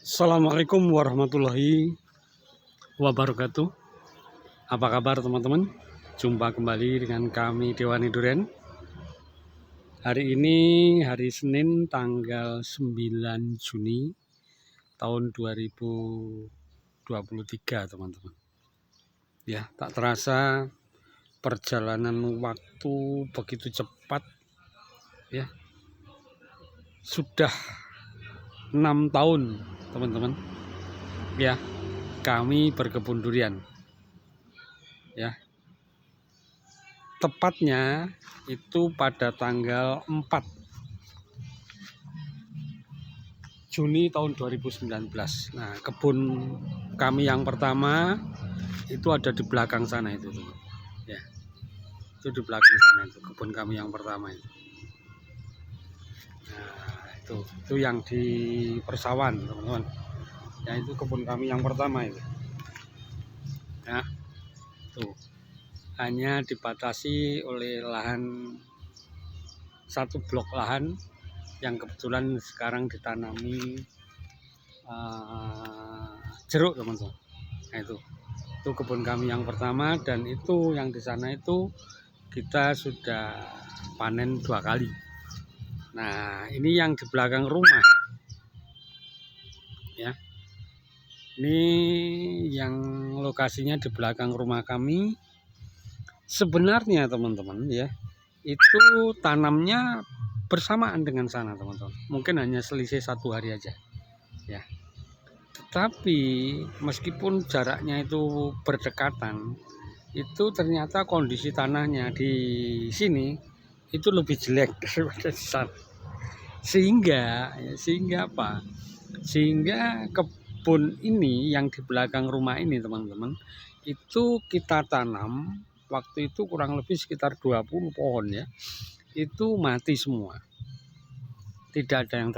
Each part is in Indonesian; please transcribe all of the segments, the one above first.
Assalamualaikum warahmatullahi wabarakatuh. Apa kabar teman-teman? Jumpa kembali dengan kami Dewani Duren. Hari ini hari Senin tanggal 9 Juni tahun 2023 teman-teman. Ya, tak terasa perjalanan waktu begitu cepat ya. Sudah 6 tahun teman-teman ya kami berkebun durian ya, tepatnya itu pada tanggal 4 Juni tahun 2019. Nah, kebun kami yang pertama itu ada di belakang sana itu ya, itu di belakang sana itu kebun kami yang pertama itu. Nah, itu yang di Persawan teman-teman ya, itu kebun kami yang pertama itu ya. Tuh, hanya dibatasi oleh lahan, satu blok lahan yang kebetulan sekarang ditanami jeruk teman-teman. Nah, itu kebun kami yang pertama, dan itu yang di sana itu kita sudah panen 2 kali. Nah, ini yang di belakang rumah ya, ini yang lokasinya di belakang rumah kami. Sebenarnya teman-teman ya, itu tanamnya bersamaan dengan sana teman-teman, mungkin hanya selisih 1 hari aja ya. Tetapi meskipun jaraknya itu berdekatan, itu ternyata kondisi tanahnya di sini itu lebih jelek daripada di sana. Sehingga apa? Sehingga kebun ini yang di belakang rumah ini teman-teman, itu kita tanam waktu itu kurang lebih sekitar 20 pohon ya, itu mati semua, tidak ada yang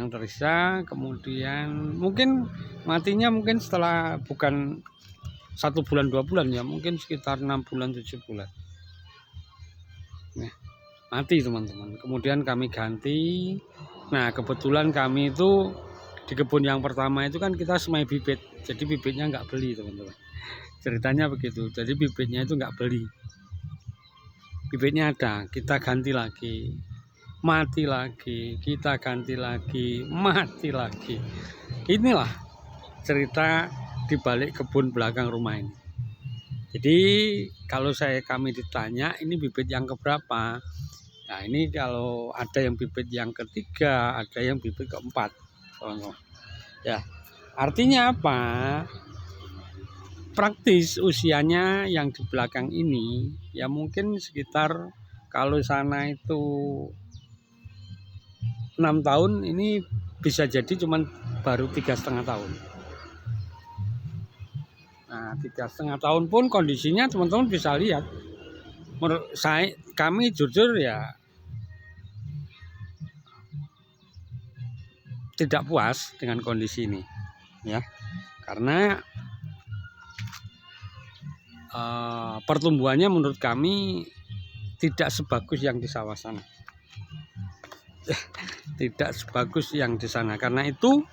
tersisa, kemudian mungkin matinya mungkin setelah bukan 1 bulan 2 bulan ya, mungkin sekitar 6 bulan 7 bulan nah, mati teman-teman. Kemudian kami ganti. Nah, kebetulan kami itu di kebun yang pertama itu kan kita semai bibit, jadi bibitnya nggak beli teman-teman, ceritanya begitu. Jadi bibitnya itu nggak beli, bibitnya ada, kita ganti lagi, mati lagi, kita ganti lagi, mati lagi. Inilah cerita di balik kebun belakang rumah ini. Jadi kalau kami ditanya ini bibit yang keberapa, nah ini kalau ada yang bibit yang ketiga, ada yang bibit keempat ya. Artinya apa? Praktis usianya yang di belakang ini ya mungkin sekitar, kalau sana itu 6 tahun, ini bisa jadi cuman baru 3,5 tahun. Nah, 3,5 tahun pun kondisinya teman-teman bisa lihat. Menurut kami jujur ya tidak puas dengan kondisi ini ya, karena pertumbuhannya menurut kami tidak sebagus yang di sawah sana. Tidak sebagus yang di sana. Karena itu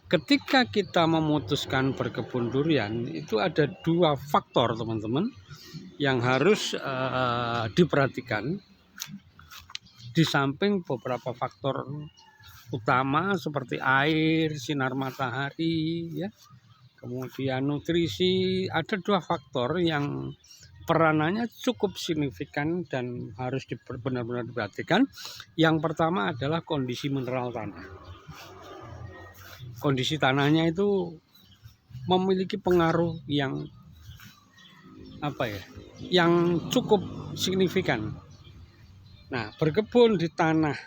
ketika kita memutuskan berkebun durian, itu ada 2 faktor teman-teman yang harus diperhatikan. Di samping beberapa faktor utama seperti air, sinar matahari ya, kemudian nutrisi, ada 2 faktor yang peranannya cukup signifikan dan harus benar-benar diperhatikan. Yang pertama adalah kondisi mineral tanah. Kondisi tanahnya itu memiliki pengaruh yang yang cukup signifikan. Nah, berkebun di tanah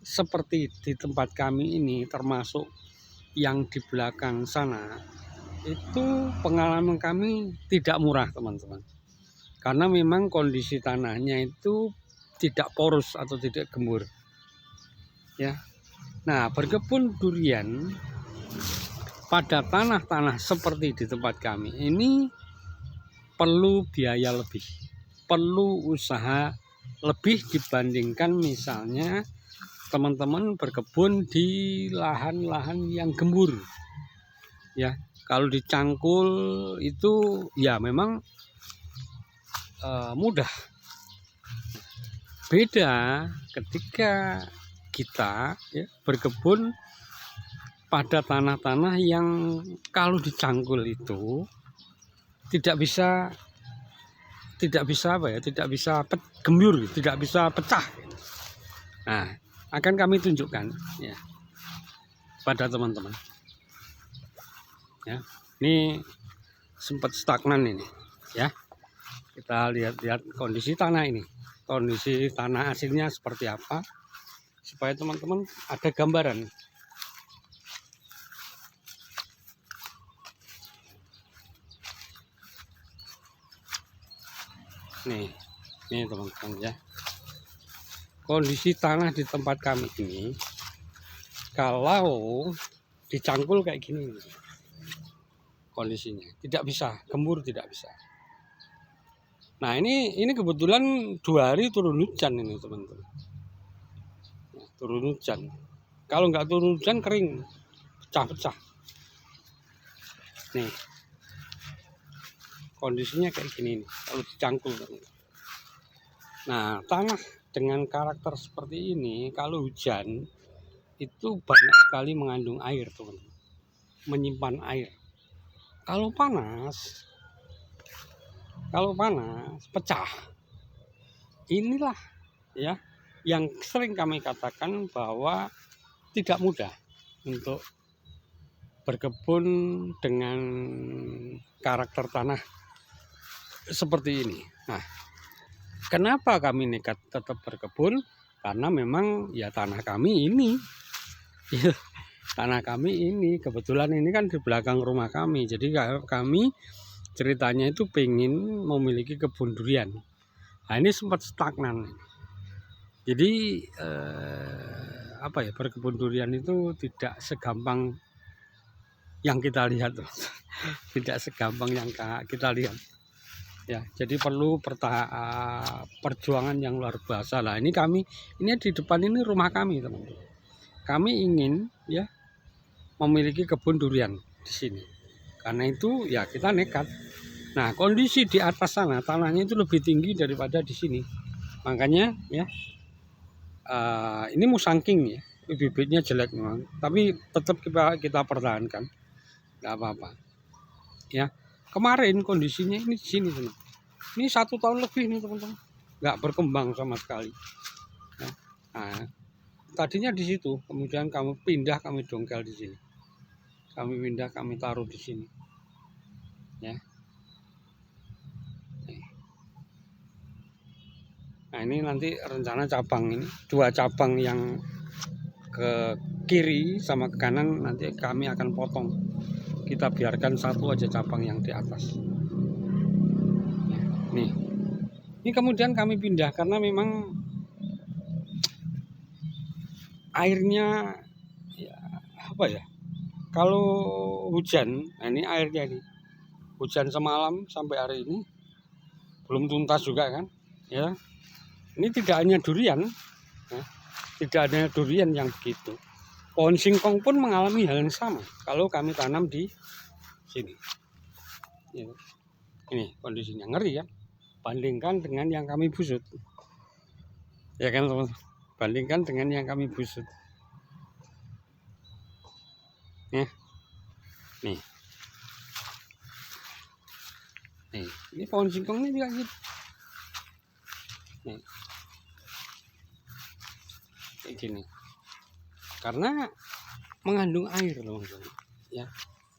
seperti di tempat kami ini, termasuk yang di belakang sana, itu pengalaman kami tidak murah teman-teman, karena memang kondisi tanahnya itu tidak porus atau tidak gembur ya. Nah, berkebun durian pada tanah-tanah seperti di tempat kami ini perlu biaya lebih, perlu usaha lebih dibandingkan misalnya teman-teman berkebun di lahan-lahan yang gembur. Ya, kalau dicangkul itu ya memang mudah. Beda ketika kita ya, berkebun pada tanah-tanah yang kalau dicangkul itu tidak bisa gembur, tidak bisa pecah. Nah, akan kami tunjukkan ya pada teman-teman. Ya, ini sempat stagnan ini ya. Kita lihat kondisi tanah ini. Kondisi tanah aslinya seperti apa supaya teman-teman ada gambaran. Nih teman-teman ya. Kondisi tanah di tempat kami ini kalau dicangkul kayak gini kondisinya, tidak bisa gembur, tidak bisa. Nah, ini kebetulan 2 hari turun hujan ini teman-teman. Turun hujan. Kalau nggak turun hujan kering, pecah-pecah. Nih, kondisinya kayak gini nih, kalau dicangkul. Nah, tanah dengan karakter seperti ini, kalau hujan itu banyak sekali mengandung air, teman-teman. Menyimpan air. Kalau panas pecah. Inilah ya yang sering kami katakan bahwa tidak mudah untuk berkebun dengan karakter tanah seperti ini. Nah, kenapa kami nekat tetap berkebun? Karena memang ya tanah kami ini ya, tanah kami ini kebetulan ini kan di belakang rumah kami. Jadi kami ceritanya itu pengen memiliki kebun durian. Nah, ini sempat stagnan. Jadi berkebun durian itu tidak segampang yang kita lihat, tidak segampang yang kita lihat. Ya, jadi perlu perjuangan yang luar biasa. Lah, ini di depan ini rumah kami, teman-teman. Kami ingin ya memiliki kebun durian di sini. Karena itu ya kita nekat. Nah, kondisi di atas sana tanahnya itu lebih tinggi daripada di sini. Makanya ya ini musangking ya, bibitnya jelek memang, tapi tetap kita pertahankan, nggak apa-apa. Ya, kemarin kondisinya ini di sini teman. Ini 1 tahun lebih nih teman-teman, nggak berkembang sama sekali. Ya. Nah, tadinya di situ, kemudian kami dongkel di sini. Kami pindah, kami taruh di sini. Ya. Nah, ini nanti rencana cabang ini 2 cabang yang ke kiri sama ke kanan nanti kami akan potong. Kita biarkan 1 aja cabang yang di atas. Nih. Ini kemudian kami pindah karena memang airnya ya kalau hujan, nah ini airnya nih. Hujan semalam sampai hari ini belum tuntas juga kan? Ya. Ini tidak hanya durian, ya, tidak hanya durian yang begitu. Pohon singkong pun mengalami hal yang sama. Kalau kami tanam di sini, ya. Ini kondisinya ngeri kan? Bandingkan dengan yang kami busut, ya kan teman-teman? Bandingkan dengan yang kami busut, ya. Nih, ini pohon singkong ini juga gitu. Nih. Kayak gini karena mengandung air teman-teman ya.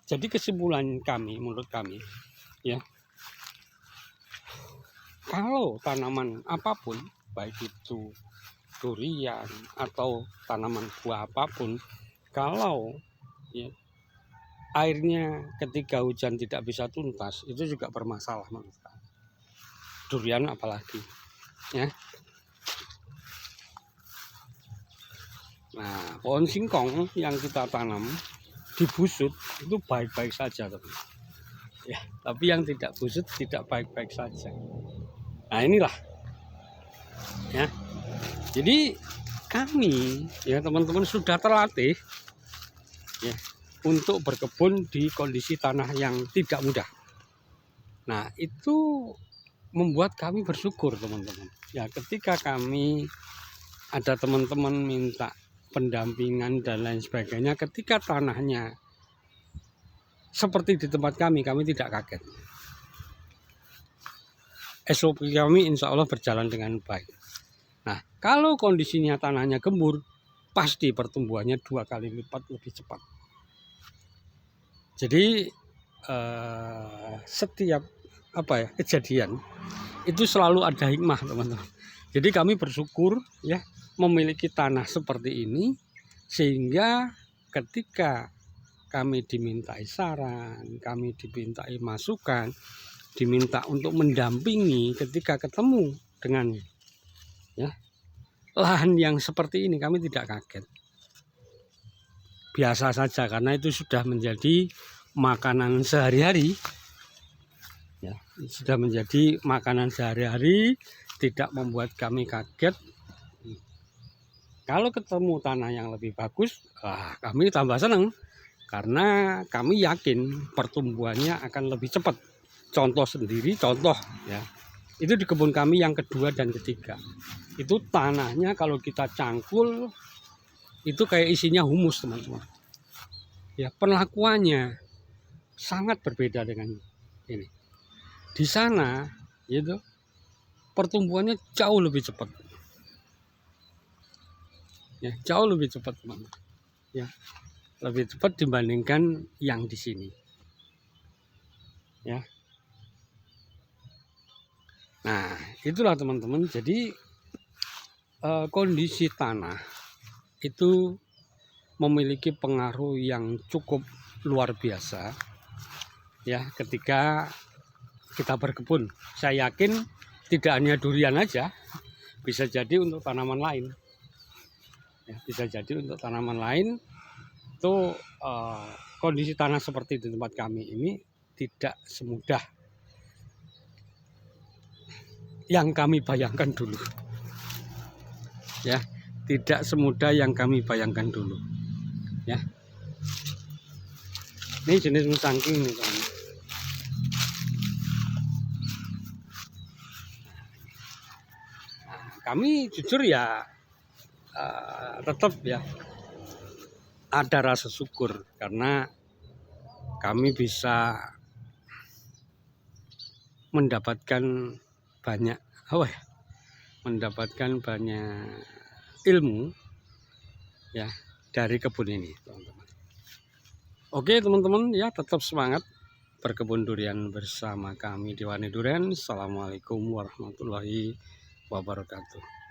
Jadi kesimpulan kami, menurut kami ya, kalau tanaman apapun baik itu durian atau tanaman buah apapun, kalau ya, airnya ketika hujan tidak bisa tuntas itu juga bermasalah menurut kami. Durian apalagi ya. Nah, pohon singkong yang kita tanam di busut itu baik-baik saja, teman. Ya, tapi yang tidak busut tidak baik-baik saja. Nah, inilah. Ya. Jadi kami ya teman-teman sudah terlatih ya untuk berkebun di kondisi tanah yang tidak mudah. Nah, itu membuat kami bersyukur teman-teman. Ya, ketika kami ada teman-teman minta pendampingan dan lain sebagainya, ketika tanahnya seperti di tempat kami tidak kaget. SOP kami insya Allah berjalan dengan baik. Nah, kalau kondisinya tanahnya gembur, pasti pertumbuhannya 2 kali lipat lebih cepat. Jadi setiap kejadian itu selalu ada hikmah teman-teman. Jadi kami bersyukur ya memiliki tanah seperti ini, sehingga ketika kami dimintai saran, kami dimintai masukan, diminta untuk mendampingi ketika ketemu dengan ya lahan yang seperti ini, kami tidak kaget. Biasa saja karena itu sudah menjadi makanan sehari-hari. Ya, sudah menjadi makanan sehari-hari, tidak membuat kami kaget. Kalau ketemu tanah yang lebih bagus, kami tambah senang karena kami yakin pertumbuhannya akan lebih cepat. Contoh ya. Itu di kebun kami yang kedua dan ketiga. Itu tanahnya kalau kita cangkul itu kayak isinya humus, teman-teman. Ya, perlakuannya sangat berbeda dengan ini. Di sana gitu pertumbuhannya jauh lebih cepat. Ya, jauh lebih cepat, teman-teman. Ya, lebih cepat dibandingkan yang di sini. Ya. Nah, itulah teman-teman. Jadi kondisi tanah itu memiliki pengaruh yang cukup luar biasa ya ketika kita berkebun. Saya yakin tidak hanya durian aja, bisa jadi untuk tanaman lain. Ya, bisa jadi untuk tanaman lain itu kondisi tanah seperti di tempat kami ini tidak semudah yang kami bayangkan dulu. Ya, tidak semudah yang kami bayangkan dulu. Ya. Ini jenis musangking nih, teman. Nah, kami jujur ya tetap ya ada rasa syukur karena kami bisa mendapatkan banyak ilmu ya dari kebun ini, teman-teman. Oke teman-teman ya, tetap semangat berkebun durian bersama kami di Wani Durian. Assalamualaikum warahmatullahi wabarakatuh.